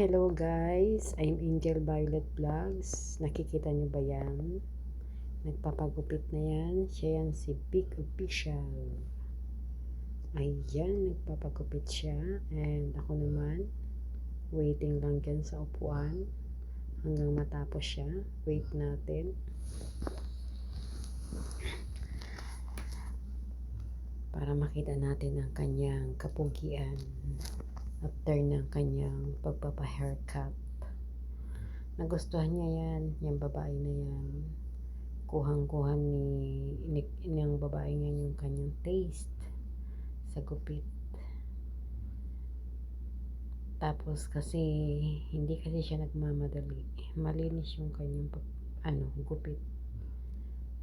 Hello guys, I'm Angel Violet Vlogs. Nakikita nyo ba yan? Nagpapagupit na yan. Siya yan si Big Official. Ayan, nagpapagupit siya. And ako naman, waiting lang dyan sa upuan hanggang matapos siya. Wait natin. Para makita natin ang kanyang kapugian after ng kanyang pagpapa-haircut. Nagustuhan niya yan, yung babae na yan. Kuhang-kuha ng babae nga yung kanyang taste sa gupit. Tapos kasi, hindi kasi siya nagmamadali. Malinis yung kanyang gupit.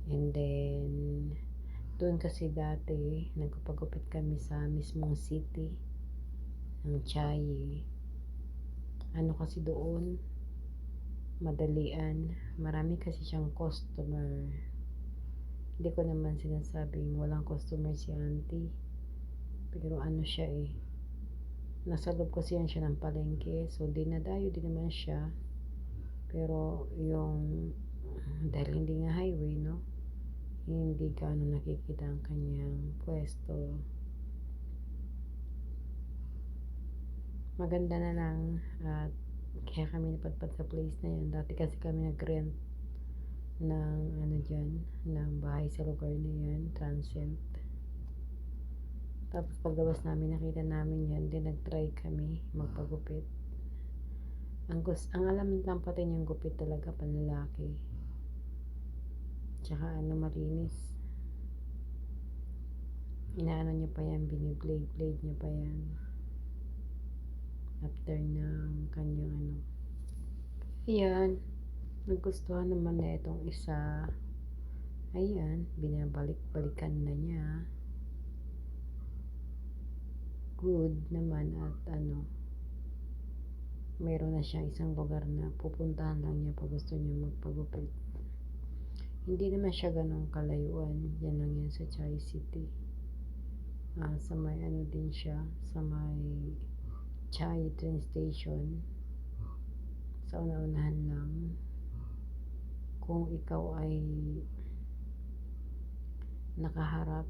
And then, doon kasi dati, nagpapagupit kami sa mismong city ng Chiayi. Ano kasi doon, madalian. Marami kasi siyang customer. Hindi ko naman sinasabing walang customer si auntie. Pero ano siya nasa loob kasi yan siya ng palengke. So dinadayo din naman siya. Pero yung dahil hindi nga highway, no? Hindi gaano nakikita ang kanyang pwesto. Maganda na lang at kaya kami napadpad sa place na yan. Dati kasi kami nag-rent ng ng bahay sa lugar na yan, transient. Tapos paglabas namin, nakita namin yan, din nag-try kami magpagupit. Ang alam lang pati yung gupit talaga panlalaki. Tsaka malinis. Inaano niya pa yan, biniblade niya pa yan. After ng kanyang Ayan, nagustuhan naman na itong isa. Ayan, binabalik-balikan na niya. Good naman at meron na siyang isang lugar na pupuntahan lang niya pag gusto niya magpagupit. Hindi naman siya ganong kalayuan. Yan lang yan sa Chiayi City. Sa may din siya, sa may Chiayi train station. Sa una-unahan lang. Kung ikaw ay nakaharap,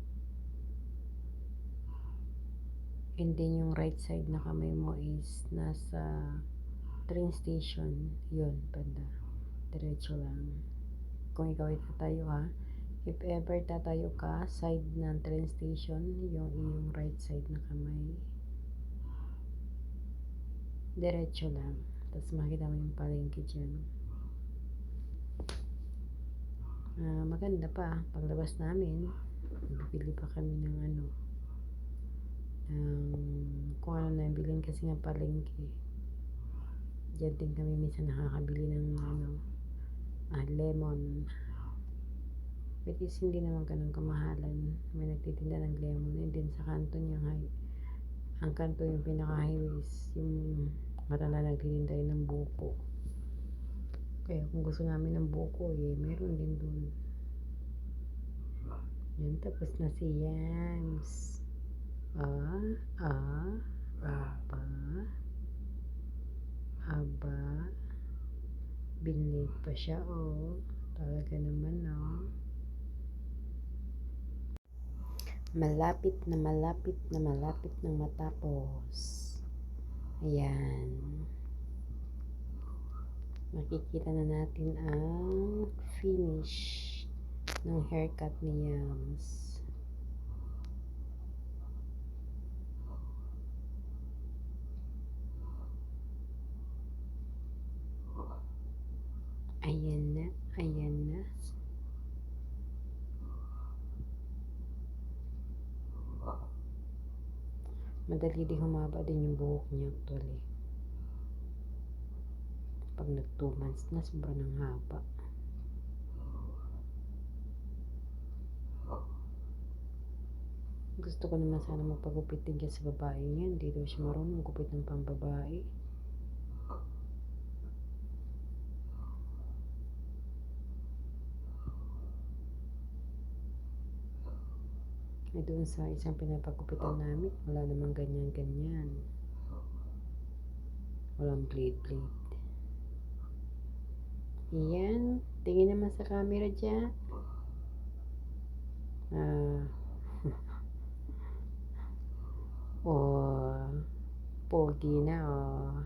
and then yung right side na kamay mo is nasa train station, yun, banda. Diretso lang. Kung ikaw ay tatayo if ever tatayo ka, side ng train station, yung iyong right side na kamay, diretso lang. Tapos makita mo yung palengke dyan. Maganda pa, paglabas namin, bibili pa kami ng kung ano na bilhin kasi ng palengke. Diyan din kami minsan nakakabili ng lemon. But is hindi naman ganun kamahalan. May nagtitinda ng lemon. And then sa kanto niya ang kanto yung pinaka-highway is yung marala nagtitinda ng buko. Kaya kung gusto namin ng buko meron din dun. Yan, tapos na si Yams. Aba, binlate pa siya, talaga naman, malapit na matapos. Ayan, makikita na natin ang finish ng haircut ni Yams. Ayan na. Madali din humaba din yung buhok niya actually. Pag nag 2 months na, sobrang ng haba. Gusto ko naman sana magpagupit din dyan sa babae niya. Hindi daw siya marunong gupit ng pambabae. Doon sa isang pinapagupitan namin, wala namang ganyan. Walang blade. Iyan. Tingin naman sa camera dyan. Oh, pogi na oh.